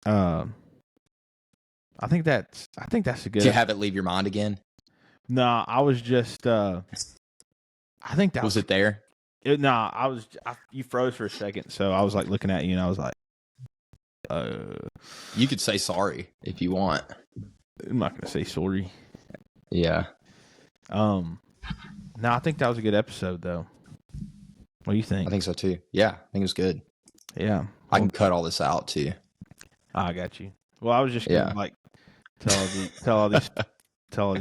I think that's a good. Did you have it leave your mind again? No, I was just I think that Was it there? you froze for a second, so I was like looking at you and I was like You could say sorry if you want. I'm not going to say sorry. Yeah. No, I think that was a good episode though. What do you think? I think so too. Yeah, I think it was good. Yeah. I can cut all this out too. I got you. Well, I was just gonna like tell all these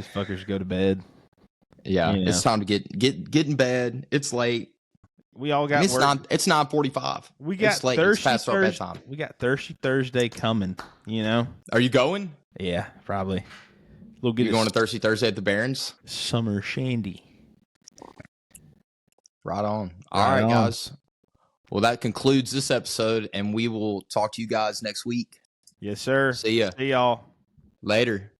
fuckers to go to bed. Yeah, You know. it's time to get in bed. It's late. We all got It's work. It's 9:45. We got it's late. Thirsty It's past our Thursday. bedtime. We got Thirsty Thursday coming. Are you going? Yeah, probably. We'll get You going to Thirsty Thursday at the Barons? summer shandy. Right on. All Right right, on. guys. Well, that concludes this episode, and we will talk to you guys next week. Yes, sir. See ya See y'all. later.